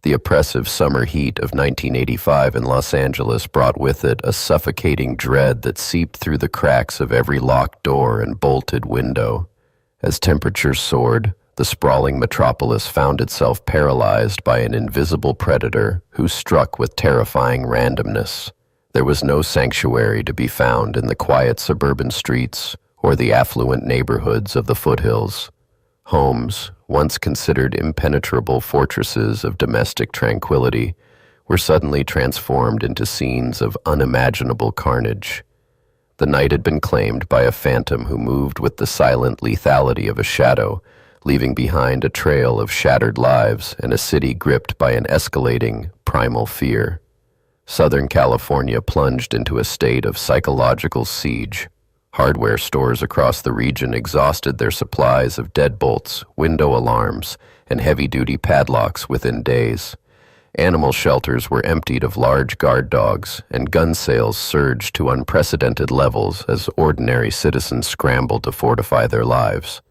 The oppressive summer heat of 1985 in Los Angeles brought with it a suffocating dread that seeped through the cracks of every locked door and bolted window. As temperatures soared, the sprawling metropolis found itself paralyzed by an invisible predator who struck with terrifying randomness. There was no sanctuary to be found in the quiet suburban streets or the affluent neighborhoods of the foothills. Homes, once considered impenetrable fortresses of domestic tranquility, were suddenly transformed into scenes of unimaginable carnage. The night had been claimed by a phantom who moved with the silent lethality of a shadow, leaving behind a trail of shattered lives and a city gripped by an escalating, primal fear. Southern California plunged into a state of psychological siege. Hardware stores across the region exhausted their supplies of deadbolts, window alarms, and heavy-duty padlocks within days. Animal shelters were emptied of large guard dogs, and gun sales surged to unprecedented levels as ordinary citizens scrambled to fortify their lives.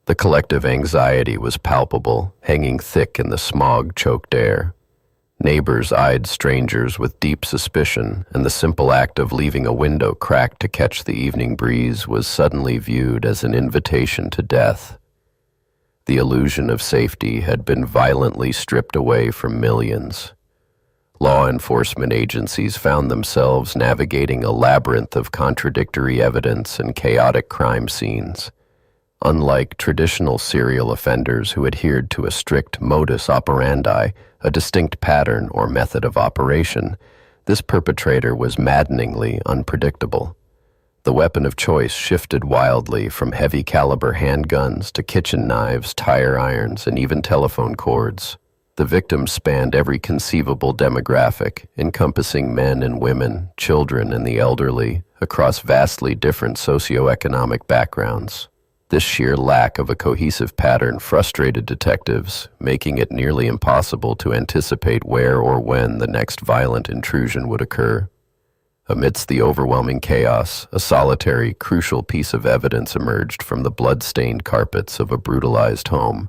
The collective anxiety was palpable, hanging thick in the smog-choked air. Neighbors eyed strangers with deep suspicion, and the simple act of leaving a window cracked to catch the evening breeze was suddenly viewed as an invitation to death. The illusion of safety had been violently stripped away from millions. Law enforcement agencies found themselves navigating a labyrinth of contradictory evidence and chaotic crime scenes. Unlike traditional serial offenders who adhered to a strict modus operandi, a distinct pattern or method of operation, this perpetrator was maddeningly unpredictable. The weapon of choice shifted wildly from heavy-caliber handguns to kitchen knives, tire irons, and even telephone cords. The victims spanned every conceivable demographic, encompassing men and women, children and the elderly, across vastly different socioeconomic backgrounds. This sheer lack of a cohesive pattern frustrated detectives, making it nearly impossible to anticipate where or when the next violent intrusion would occur. Amidst the overwhelming chaos, a solitary, crucial piece of evidence emerged from the blood-stained carpets of a brutalized home.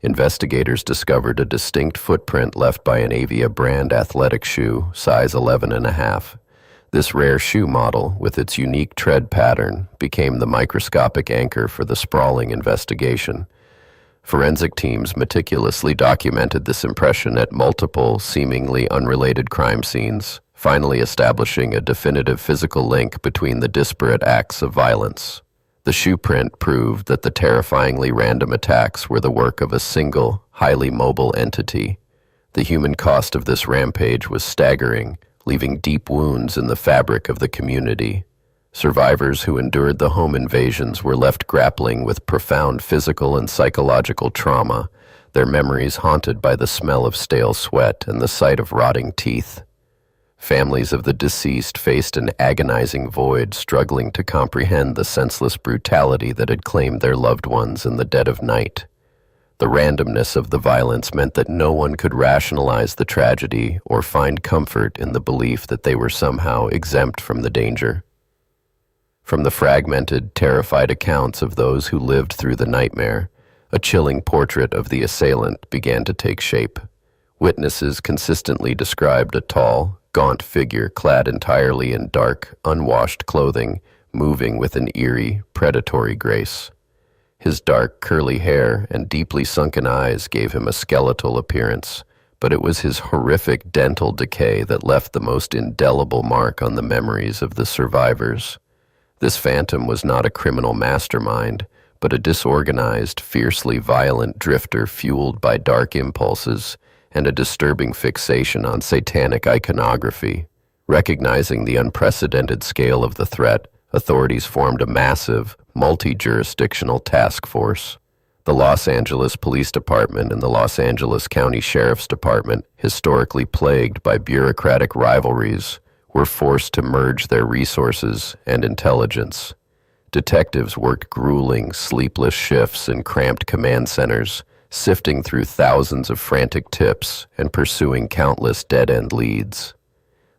Investigators discovered a distinct footprint left by an Avia brand athletic shoe, size 11.5. This rare shoe model, with its unique tread pattern, became the microscopic anchor for the sprawling investigation. Forensic teams meticulously documented this impression at multiple, seemingly unrelated crime scenes, finally establishing a definitive physical link between the disparate acts of violence. The shoe print proved that the terrifyingly random attacks were the work of a single, highly mobile entity. The human cost of this rampage was staggering, leaving deep wounds in the fabric of the community. Survivors who endured the home invasions were left grappling with profound physical and psychological trauma, their memories haunted by the smell of stale sweat and the sight of rotting teeth. Families of the deceased faced an agonizing void, struggling to comprehend the senseless brutality that had claimed their loved ones in the dead of night. The randomness of the violence meant that no one could rationalize the tragedy or find comfort in the belief that they were somehow exempt from the danger. From the fragmented, terrified accounts of those who lived through the nightmare, a chilling portrait of the assailant began to take shape. Witnesses consistently described a tall, gaunt figure clad entirely in dark, unwashed clothing, moving with an eerie, predatory grace. His dark, curly hair and deeply sunken eyes gave him a skeletal appearance, but it was his horrific dental decay that left the most indelible mark on the memories of the survivors. This phantom was not a criminal mastermind, but a disorganized, fiercely violent drifter fueled by dark impulses and a disturbing fixation on satanic iconography. Recognizing the unprecedented scale of the threat, authorities formed a massive, multi-jurisdictional task force. The Los Angeles Police Department and the Los Angeles County Sheriff's Department, historically plagued by bureaucratic rivalries, were forced to merge their resources and intelligence. Detectives worked grueling, sleepless shifts in cramped command centers, sifting through thousands of frantic tips and pursuing countless dead-end leads.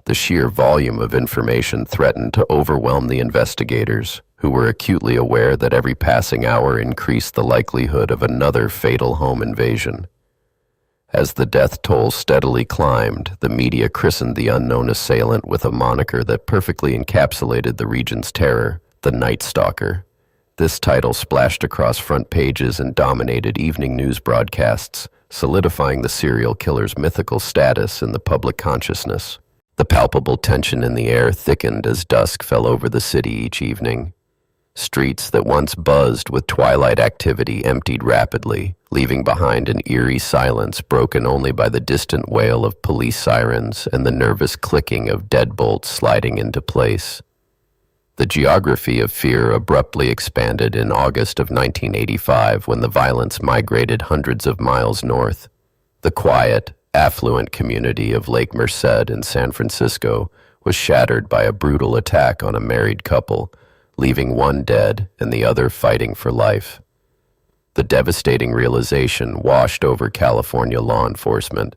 The sheer volume of information threatened to overwhelm the investigators, who were acutely aware that every passing hour increased the likelihood of another fatal home invasion. As the death toll steadily climbed, the media christened the unknown assailant with a moniker that perfectly encapsulated the region's terror, the Night Stalker. This title splashed across front pages and dominated evening news broadcasts, solidifying the serial killer's mythical status in the public consciousness. The palpable tension in the air thickened as dusk fell over the city each evening. Streets that once buzzed with twilight activity emptied rapidly, leaving behind an eerie silence broken only by the distant wail of police sirens and the nervous clicking of deadbolts sliding into place. The geography of fear abruptly expanded in August of 1985 when the violence migrated hundreds of miles north. The quiet, affluent community of Lake Merced in San Francisco was shattered by a brutal attack on a married couple, leaving one dead and the other fighting for life. The devastating realization washed over California law enforcement.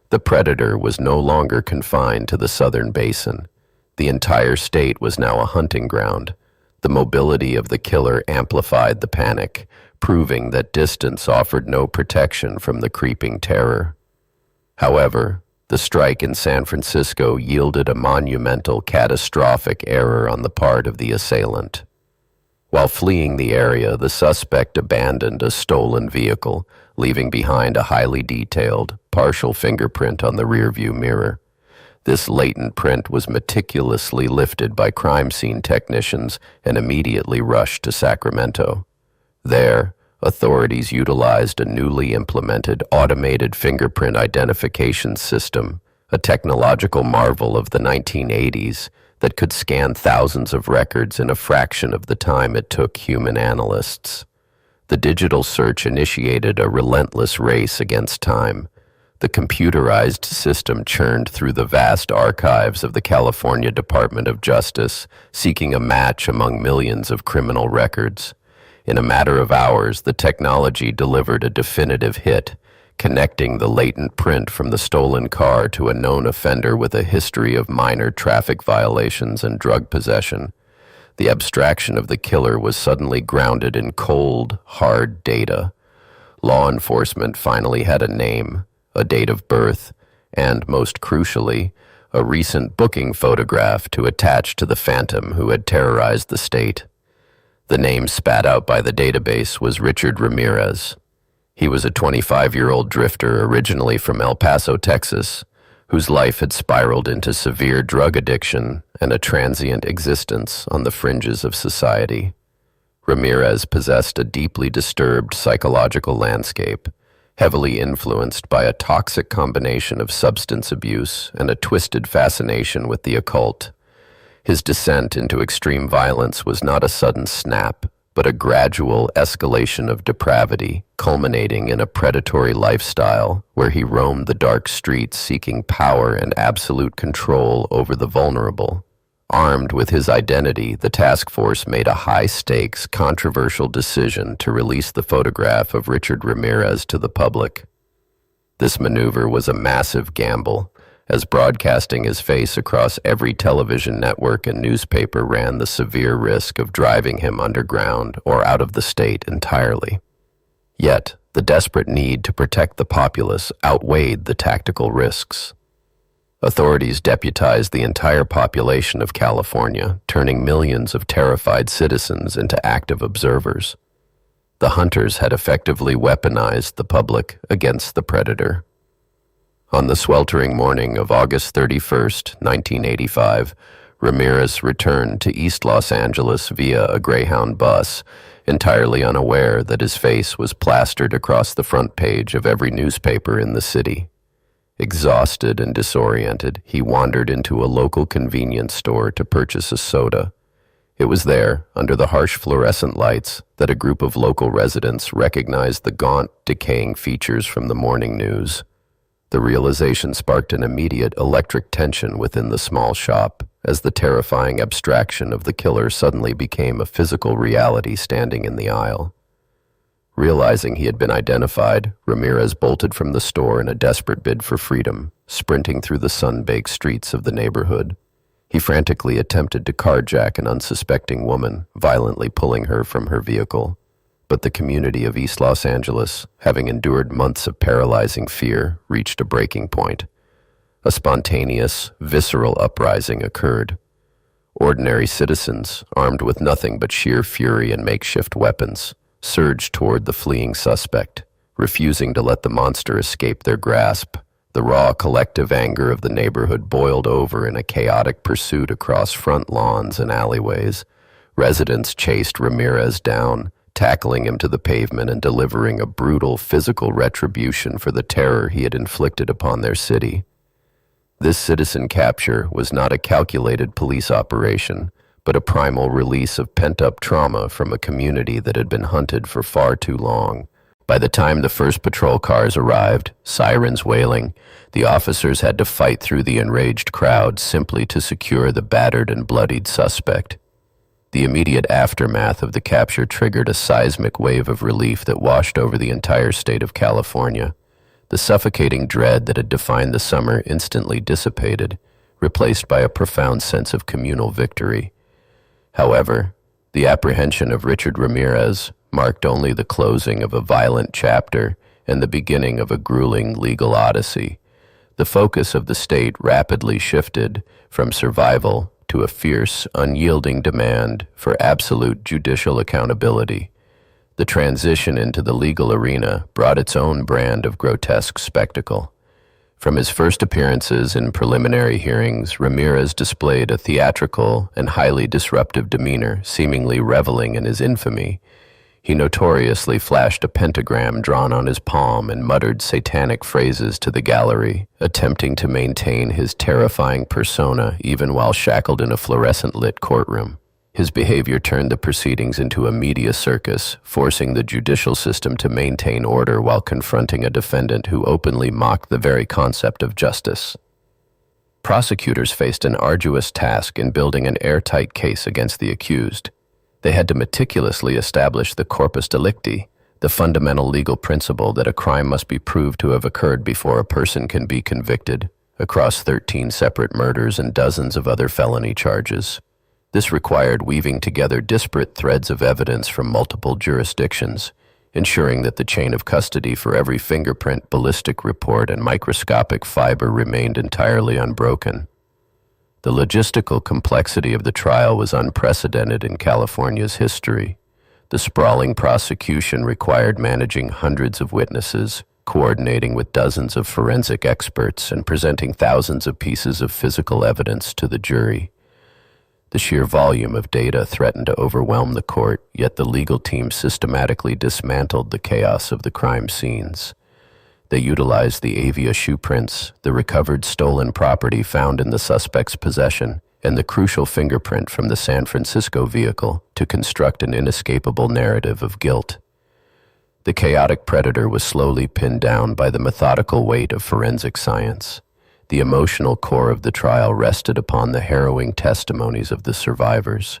The predator was no longer confined to the southern basin. The entire state was now a hunting ground. The mobility of the killer amplified the panic, proving that distance offered no protection from the creeping terror. However, the strike in San Francisco yielded a monumental, catastrophic error on the part of the assailant. While fleeing the area, the suspect abandoned a stolen vehicle, leaving behind a highly detailed, partial fingerprint on the rearview mirror. This latent print was meticulously lifted by crime scene technicians and immediately rushed to Sacramento. There, authorities utilized a newly implemented automated fingerprint identification system, a technological marvel of the 1980s that could scan thousands of records in a fraction of the time it took human analysts. The digital search initiated a relentless race against time. The computerized system churned through the vast archives of the California Department of Justice, seeking a match among millions of criminal records. In a matter of hours, the technology delivered a definitive hit, connecting the latent print from the stolen car to a known offender with a history of minor traffic violations and drug possession. The abstraction of the killer was suddenly grounded in cold, hard data. Law enforcement finally had a name, a date of birth, and, most crucially, a recent booking photograph to attach to the phantom who had terrorized the state. The name spat out by the database was Richard Ramirez. He was a 25-year-old drifter originally from El Paso, Texas, whose life had spiraled into severe drug addiction and a transient existence on the fringes of society. Ramirez possessed a deeply disturbed psychological landscape, heavily influenced by a toxic combination of substance abuse and a twisted fascination with the occult. His descent into extreme violence was not a sudden snap, but a gradual escalation of depravity, culminating in a predatory lifestyle where he roamed the dark streets seeking power and absolute control over the vulnerable. Armed with his identity, the task force made a high-stakes, controversial decision to release the photograph of Richard Ramirez to the public. This maneuver was a massive gamble, as broadcasting his face across every television network and newspaper ran the severe risk of driving him underground or out of the state entirely. Yet, the desperate need to protect the populace outweighed the tactical risks. Authorities deputized the entire population of California, turning millions of terrified citizens into active observers. The hunters had effectively weaponized the public against the predator. On the sweltering morning of August 31st, 1985, Ramirez returned to East Los Angeles via a Greyhound bus, entirely unaware that his face was plastered across the front page of every newspaper in the city. Exhausted and disoriented, he wandered into a local convenience store to purchase a soda. It was there, under the harsh fluorescent lights, that a group of local residents recognized the gaunt, decaying features from the morning news. The realization sparked an immediate electric tension within the small shop, as the terrifying abstraction of the killer suddenly became a physical reality standing in the aisle. Realizing he had been identified, Ramirez bolted from the store in a desperate bid for freedom, sprinting through the sun-baked streets of the neighborhood. He frantically attempted to carjack an unsuspecting woman, violently pulling her from her vehicle. But the community of East Los Angeles, having endured months of paralyzing fear, reached a breaking point. A spontaneous, visceral uprising occurred. Ordinary citizens, armed with nothing but sheer fury and makeshift weapons, surged toward the fleeing suspect, refusing to let the monster escape their grasp. The raw collective anger of the neighborhood boiled over in a chaotic pursuit across front lawns and alleyways. Residents chased Ramirez down, tackling him to the pavement and delivering a brutal physical retribution for the terror he had inflicted upon their city. This citizen capture was not a calculated police operation, but a primal release of pent-up trauma from a community that had been hunted for far too long. By the time the first patrol cars arrived, sirens wailing, the officers had to fight through the enraged crowd simply to secure the battered and bloodied suspect. The immediate aftermath of the capture triggered a seismic wave of relief that washed over the entire state of California. The suffocating dread that had defined the summer instantly dissipated, replaced by a profound sense of communal victory. However, the apprehension of Richard Ramirez marked only the closing of a violent chapter and the beginning of a grueling legal odyssey. The focus of the state rapidly shifted from survival to a fierce, unyielding demand for absolute judicial accountability. The transition into the legal arena brought its own brand of grotesque spectacle. From his first appearances in preliminary hearings, Ramirez displayed a theatrical and highly disruptive demeanor, seemingly reveling in his infamy. He notoriously flashed a pentagram drawn on his palm and muttered satanic phrases to the gallery, attempting to maintain his terrifying persona even while shackled in a fluorescent-lit courtroom. His behavior turned the proceedings into a media circus, forcing the judicial system to maintain order while confronting a defendant who openly mocked the very concept of justice. Prosecutors faced an arduous task in building an airtight case against the accused. They had to meticulously establish the corpus delicti, the fundamental legal principle that a crime must be proved to have occurred before a person can be convicted, across 13 separate murders and dozens of other felony charges. This required weaving together disparate threads of evidence from multiple jurisdictions, ensuring that the chain of custody for every fingerprint, ballistic report, and microscopic fiber remained entirely unbroken. The logistical complexity of the trial was unprecedented in California's history. The sprawling prosecution required managing hundreds of witnesses, coordinating with dozens of forensic experts, and presenting thousands of pieces of physical evidence to the jury. The sheer volume of data threatened to overwhelm the court, yet the legal team systematically dismantled the chaos of the crime scenes. They utilized the Avia shoe prints, the recovered stolen property found in the suspect's possession, and the crucial fingerprint from the San Francisco vehicle to construct an inescapable narrative of guilt. The chaotic predator was slowly pinned down by the methodical weight of forensic science. The emotional core of the trial rested upon the harrowing testimonies of the survivors.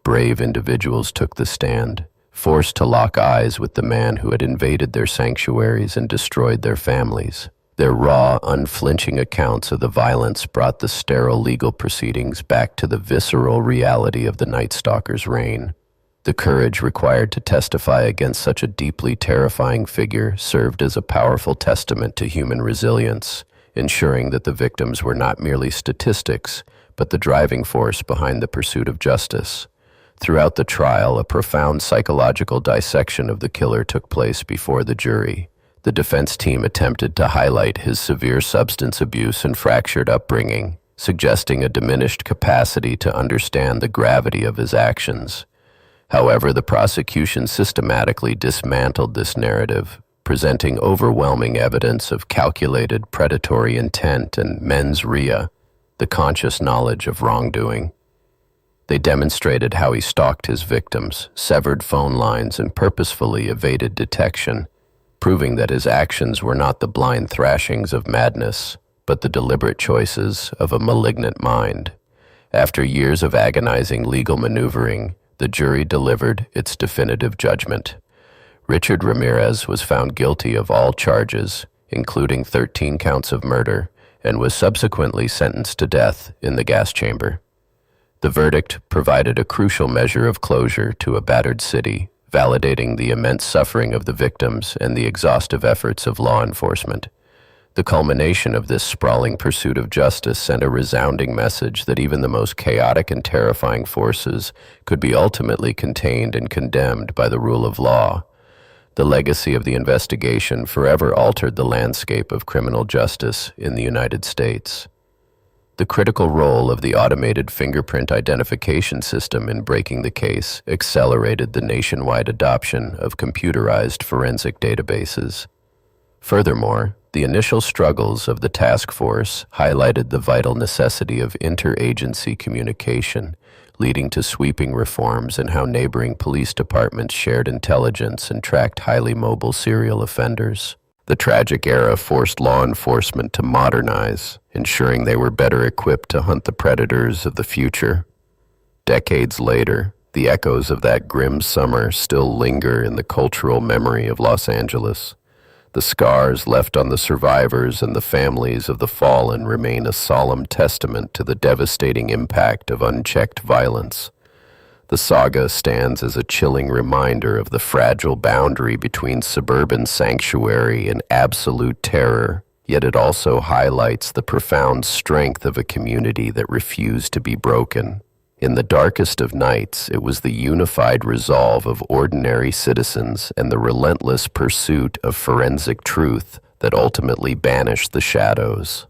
Brave individuals took the stand, forced to lock eyes with the man who had invaded their sanctuaries and destroyed their families. Their raw, unflinching accounts of the violence brought the sterile legal proceedings back to the visceral reality of the Night Stalker's reign. The courage required to testify against such a deeply terrifying figure served as a powerful testament to human resilience, ensuring that the victims were not merely statistics, but the driving force behind the pursuit of justice. Throughout the trial, a profound psychological dissection of the killer took place before the jury. The defense team attempted to highlight his severe substance abuse and fractured upbringing, suggesting a diminished capacity to understand the gravity of his actions. However, the prosecution systematically dismantled this narrative, presenting overwhelming evidence of calculated predatory intent and mens rea, the conscious knowledge of wrongdoing. They demonstrated how he stalked his victims, severed phone lines, and purposefully evaded detection, proving that his actions were not the blind thrashings of madness, but the deliberate choices of a malignant mind. After years of agonizing legal maneuvering, the jury delivered its definitive judgment. Richard Ramirez was found guilty of all charges, including 13 counts of murder, and was subsequently sentenced to death in the gas chamber. The verdict provided a crucial measure of closure to a battered city, validating the immense suffering of the victims and the exhaustive efforts of law enforcement. The culmination of this sprawling pursuit of justice sent a resounding message that even the most chaotic and terrifying forces could be ultimately contained and condemned by the rule of law. The legacy of the investigation forever altered the landscape of criminal justice in the United States. The critical role of the automated fingerprint identification system in breaking the case accelerated the nationwide adoption of computerized forensic databases. Furthermore, the initial struggles of the task force highlighted the vital necessity of interagency communication, leading to sweeping reforms in how neighboring police departments shared intelligence and tracked highly mobile serial offenders. The tragic era forced law enforcement to modernize, ensuring they were better equipped to hunt the predators of the future. Decades later, the echoes of that grim summer still linger in the cultural memory of Los Angeles. The scars left on the survivors and the families of the fallen remain a solemn testament to the devastating impact of unchecked violence. The saga stands as a chilling reminder of the fragile boundary between suburban sanctuary and absolute terror, yet it also highlights the profound strength of a community that refused to be broken. In the darkest of nights, it was the unified resolve of ordinary citizens and the relentless pursuit of forensic truth that ultimately banished the shadows.